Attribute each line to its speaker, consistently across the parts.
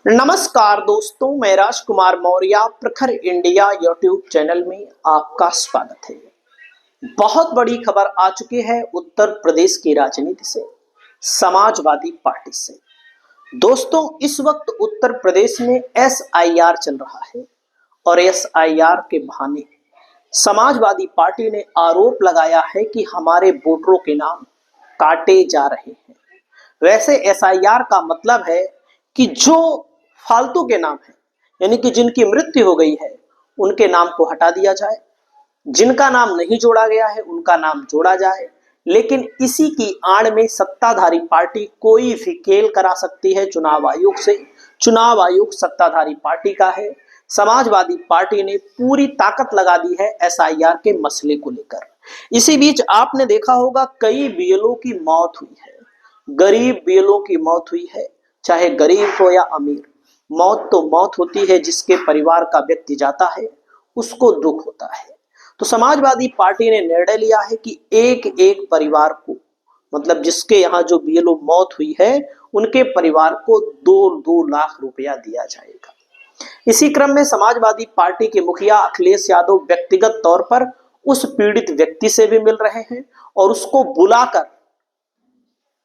Speaker 1: नमस्कार दोस्तों, मैं राजकुमार मौर्य प्रखर इंडिया यूट्यूब चैनल में आपका स्वागत है। बहुत बड़ी खबर आ चुकी है उत्तर प्रदेश की राजनीति से, समाजवादी पार्टी से। दोस्तों, इस वक्त उत्तर प्रदेश में एसआईआर चल रहा है और एसआईआर के बहाने समाजवादी पार्टी ने आरोप लगाया है कि हमारे वोटरों के नाम काटे जा रहे हैं। वैसे एसआईआर का मतलब है कि जो फालतू के नाम है, यानी कि जिनकी मृत्यु हो गई है, उनके नाम को हटा दिया जाए, जिनका नाम नहीं जोड़ा गया है उनका नाम जोड़ा जाए। लेकिन इसी की आड़ में सत्ताधारी पार्टी कोई भी खेल करा सकती है चुनाव आयोग से। चुनाव आयोग सत्ताधारी पार्टी का है। समाजवादी पार्टी ने पूरी ताकत लगा दी है एसआईआर के मसले को लेकर। इसी बीच आपने देखा होगा कई बीएलओ की मौत हुई है, गरीब बीएलओ की मौत हुई है, चाहे गरीब हो या अमीर। मौत तो मौत होती है, जिसके परिवार का व्यक्ति जाता है उसको दुख होता है। तो समाजवादी पार्टी ने निर्णय लिया है कि एक एक परिवार को, मतलब जिसके यहाँ जो बीएलओ मौत हुई है, उनके परिवार को 2-2 लाख रुपया दिया जाएगा। इसी क्रम में समाजवादी पार्टी के मुखिया अखिलेश यादव व्यक्तिगत तौर पर उस पीड़ित व्यक्ति से भी मिल रहे हैं और उसको बुलाकर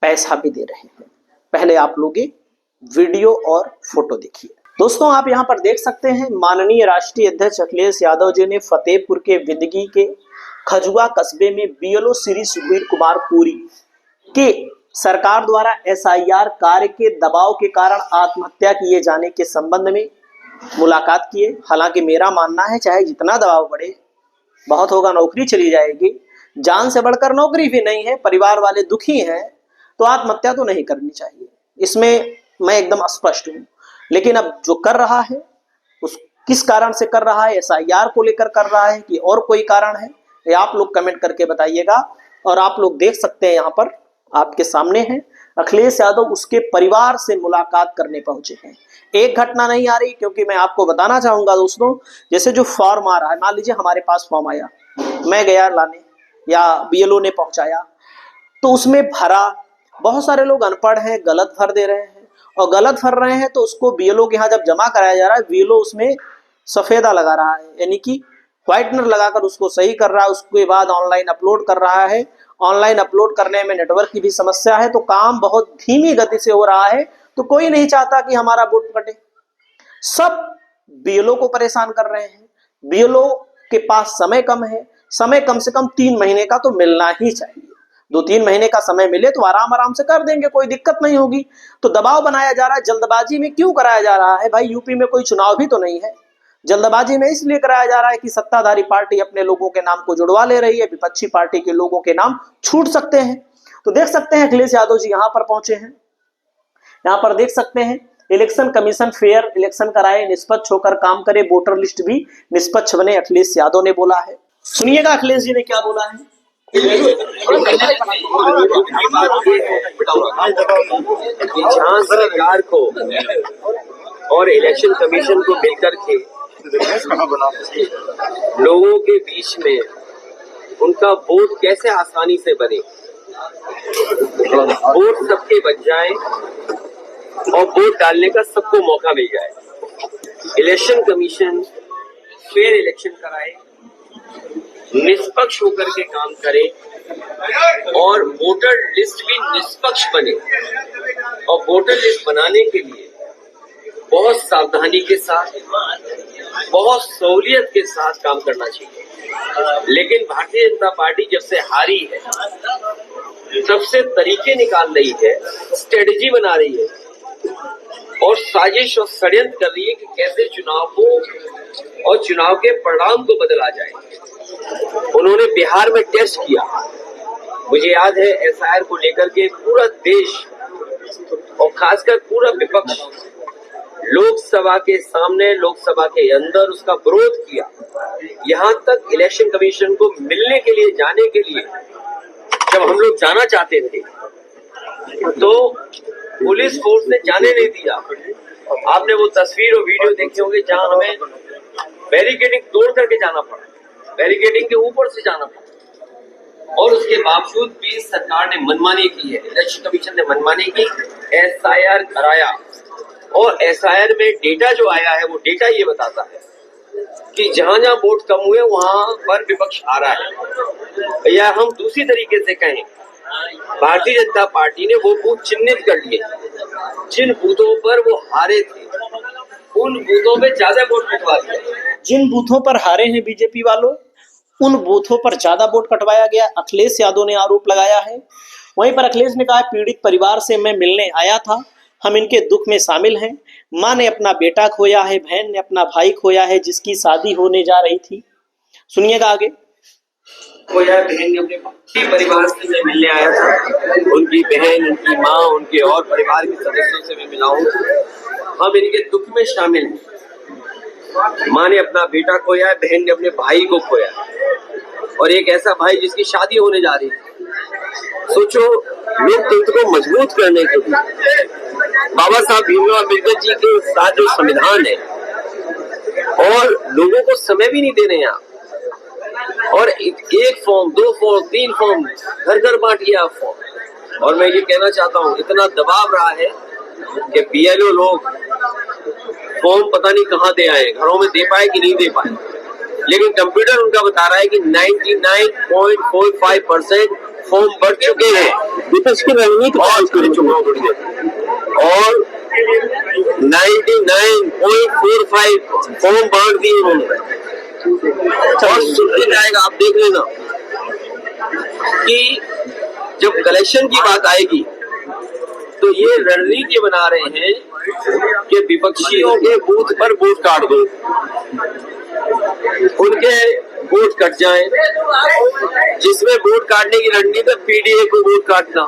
Speaker 1: पैसा भी दे रहे हैं। पहले आप लोग वीडियो और फोटो देखिए। दोस्तों, आप यहां पर देख सकते हैं माननीय राष्ट्रीय अध्यक्ष अखिलेश यादव जी ने फतेहपुर के विंदगी के खजुआ कस्बे में बीएलओ श्री सुधीर कुमार पुरी के सरकार द्वारा एसआईआर कार्य के दबाव के कारण आत्महत्या किए जाने के संबंध में मुलाकात किए। हालांकि मेरा मानना है चाहे जितना दबाव बढ़े, बहुत होगा नौकरी चली जाएगी, जान से बढ़कर नौकरी भी नहीं है, परिवार वाले दुखी हैं, तो आत्महत्या तो नहीं करनी चाहिए, इसमें मैं एकदम स्पष्ट हूं। लेकिन अब जो कर रहा है उस किस कारण से कर रहा है, एसआईआर को लेकर कर रहा है कि और कोई कारण है, ये आप लोग कमेंट करके बताइएगा। और आप लोग देख सकते हैं, यहाँ पर आपके सामने है अखिलेश यादव उसके परिवार से मुलाकात करने पहुंचे हैं। एक घटना नहीं आ रही, क्योंकि मैं आपको बताना चाहूंगा दोस्तों, जैसे जो फॉर्म आ रहा है, मान लीजिए हमारे पास फॉर्म आया, मैं गया लाने या बीएलओ ने पहुंचाया, तो उसमें भरा, बहुत सारे लोग अनपढ़ हैं, गलत भर दे रहे हैं, और गलत भर रहे हैं तो उसको बीएलओ के यहाँ जब जमा कराया जा रहा है, बीएलओ उसमें सफेदा लगा रहा है, यानी कि व्हाइटनर लगाकर उसको सही कर रहा है। उसके बाद ऑनलाइन अपलोड कर रहा है। ऑनलाइन अपलोड करने में नेटवर्क की भी समस्या है, तो काम बहुत धीमी गति से हो रहा है। तो कोई नहीं चाहता कि हमारा वोट कटे, सब बीएलओ को परेशान कर रहे हैं। बीएलओ के पास समय कम है, समय कम से कम 3 महीने का तो मिलना ही चाहिए। 2-3 महीने का समय मिले तो आराम से कर देंगे, कोई दिक्कत नहीं होगी। तो दबाव बनाया जा रहा है, जल्दबाजी में क्यों कराया जा रहा है भाई? यूपी में कोई चुनाव भी तो नहीं है। जल्दबाजी में इसलिए कराया जा रहा है कि सत्ताधारी पार्टी अपने लोगों के नाम को जुड़वा ले रही है, विपक्षी पार्टी के लोगों के नाम छूट सकते हैं। तो देख सकते हैं अखिलेश यादव जी यहाँ पर पहुंचे हैं। यहाँ पर देख सकते हैं इलेक्शन कमीशन फेयर इलेक्शन कराए, निष्पक्ष होकर काम करे, वोटर लिस्ट भी निष्पक्ष बने, अखिलेश यादव ने बोला है। सुनिएगा अखिलेश जी ने क्या बोला है।
Speaker 2: जहां सरकार को और इलेक्शन कमीशन को मिलकर के लोगों के बीच में उनका वोट कैसे आसानी से बने, वोट सबके बच जाए और वोट डालने का सबको मौका मिल जाए। इलेक्शन कमीशन फेयर इलेक्शन कराए, निष्पक्ष होकर के काम करे और वोटर लिस्ट भी निष्पक्ष बने। और वोटर लिस्ट बनाने के लिए बहुत सावधानी के साथ, बहुत सहूलियत के साथ काम करना चाहिए। लेकिन भारतीय जनता पार्टी जब से हारी है, तब से तरीके निकाल रही है, स्ट्रेटेजी बना रही है और साजिश और षड्यंत्र कर रही है कि कैसे चुनाव को और चुनाव के परिणाम को बदला जाए। उन्होंने बिहार में टेस्ट किया, मुझे याद है एसआईआर को लेकर के पूरा देश और खासकर पूरा विपक्ष लोकसभा के सामने, लोकसभा के अंदर उसका विरोध किया। यहाँ तक इलेक्शन कमीशन को मिलने के लिए, जाने के लिए जब हम लोग जाना चाहते थे तो पुलिस फोर्स ने जाने नहीं दिया। आपने वो तस्वीर और वीडियो देखे होंगे जहां हमें बैरिकेडिंग तोड़ करके जाना पड़ा, बैरिकेडिंग के ऊपर से जाना पड़ा, और उसके बावजूद भी सरकार ने मनमानी की है, इलेक्शन कमीशन ने मनमानी की, एसआईआर कराया और SIR में डेटा जो आया है वो डेटा ये बताता है कि जहां जहां वोट कम हुए वहां पर विपक्ष आ रहा है, या हम दूसरी तरीके से कहें, भारतीय जनता पार्टी ने वो बूथ चिन्हित कर लिए जिन बूथों पर वो हारे थे, उन बूथों पे ज्यादा वोट कटवा दिया।
Speaker 1: जिन बूथों पर हारे हैं बीजेपी वालों, उन बूथों पर ज्यादा वोट कटवाया गया, अखिलेश यादव ने आरोप लगाया है। वहीं पर अखिलेश ने कहा, पीड़ित परिवार से मैं मिलने आया था, हम इनके दुख में शामिल हैं। मां ने अपना बेटा खोया है, बहन ने अपना भाई खोया है जिसकी शादी होने जा रही थी। सुनिएगा आगे।
Speaker 2: खोया बहन ने अपने परिवार से मैं मिलने आया था, उनकी बहन, उनकी माँ, उनके और परिवार के सदस्यों से मैं मिला हूँ। हम इनके दुख में शामिल हैं। माँ ने अपना बेटा खोया है, बहन ने अपने भाई को खोया, और एक ऐसा भाई जिसकी शादी होने जा रही थी। सोचो, लोकतंत्र को मजबूत करने के लिए बाबा साहब भीमराव अम्बेडकर जी के साथ जो संविधान है, और लोगों को समय भी नहीं दे रहे हैं आप, और एक फॉर्म, 2 फॉर्म, 3 फॉर्म घर घर बांट लिया फॉर्म। और मैं ये कहना चाहता हूँ, इतना दबाव रहा है कि BLO लोग फॉर्म पता नहीं कहाँ दे आए, घरों में दे पाए कि नहीं दे पाए, लेकिन कंप्यूटर उनका बता रहा है कि 99.45% फॉर्म बढ़ चुके हैं। विपक्ष की रणनीति और 99.45 फॉर्म बांट दिए उन्होंने। और सुनते जाएगा, आप देख लेना कि जब कलेक्शन की बात आएगी तो ये रणनीति बना रहे हैं कि विपक्षियों के बूथ पर वोट काट दो, उनके वोट कट जाएं, जिसमें वोट काटने की रणनीति PDA को वोट काटना,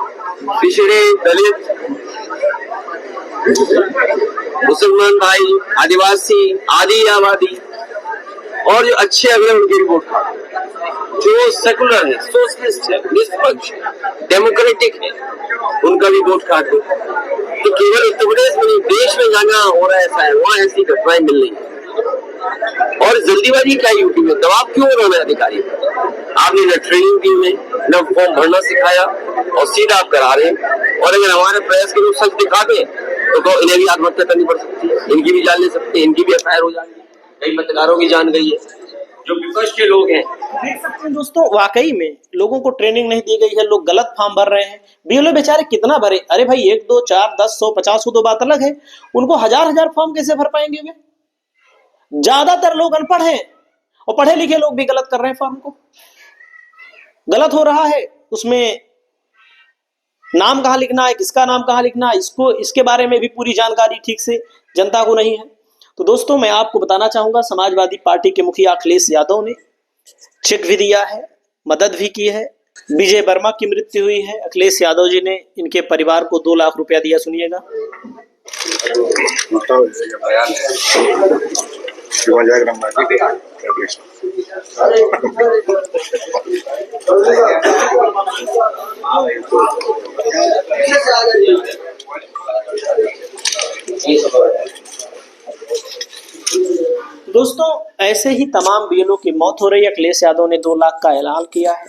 Speaker 2: पिछड़े, दलित, मुसलमान भाई, आदिवासी, आदि आबादी और जो अच्छे अगले उनकी वोट काटना, जो सेकुलर है, सोशलिस्ट है, निष्पक्ष, डेमोक्रेटिक है, उनका भी वोट काट दो। तो केवल उत्तर प्रदेश में नहीं, देश में जहाँ हो रहा है ऐसा है, वहाँ ऐसी घटनाएं मिल रही है। और जल्दीबाजी क्या यूपी में, दबाव क्यों हो रहा है अधिकारी? आपने न ट्रेनिंग दी में, न फॉर्म भरना सिखाया, और सीधा आप करा रहे हैं। और अगर हमारे प्रयास के लोग सच दिखा दें तो इन्हें भी आत्महत्या करनी पड़ सकती है, इनकी भी जान ले सकते हैं, इनकी भी FIR हो जाएगी। कई पत्रकारों की जान गई है, जो विपक्ष के लोग हैं।
Speaker 1: देख सकते हैं दोस्तों, वाकई में लोगों को ट्रेनिंग नहीं दी गई है, लोग गलत फॉर्म भर रहे हैं। BLO बेचारे कितना भरे? अरे भाई, 1, 2, 4, 10, 100, 50 तो बात अलग है, उनको हजार फॉर्म कैसे भर पाएंगे वे? ज्यादातर लोग अनपढ़ हैं, और पढ़े लिखे लोग भी गलत कर रहे हैं, फॉर्म को गलत हो रहा है। उसमें नाम कहाँ लिखना है, किसका नाम कहाँ लिखना है, इसके बारे में भी पूरी जानकारी ठीक से जनता को नहीं है। तो दोस्तों, मैं आपको बताना चाहूंगा, समाजवादी पार्टी के मुखिया अखिलेश यादव ने चेक भी दिया है, मदद भी की है। विजय वर्मा की मृत्यु हुई है, अखिलेश यादव जी ने इनके परिवार को 2 लाख रुपया दिया। सुनिएगा। दोस्तों, ऐसे ही तमाम BLO की मौत हो रही है। अखिलेश यादव ने 2 लाख का ऐलान किया है,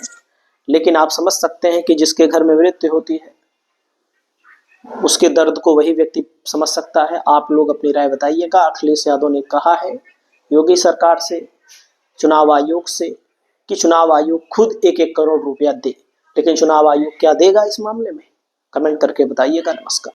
Speaker 1: लेकिन आप समझ सकते हैं कि जिसके घर में मृत्यु होती है उसके दर्द को वही व्यक्ति समझ सकता है। आप लोग अपनी राय बताइएगा। अखिलेश यादव ने कहा है योगी सरकार से, चुनाव आयोग से, कि चुनाव आयोग खुद 1-1 करोड़ रुपया दे, लेकिन चुनाव आयोग क्या देगा इस मामले में? कमेंट करके बताइएगा। नमस्कार।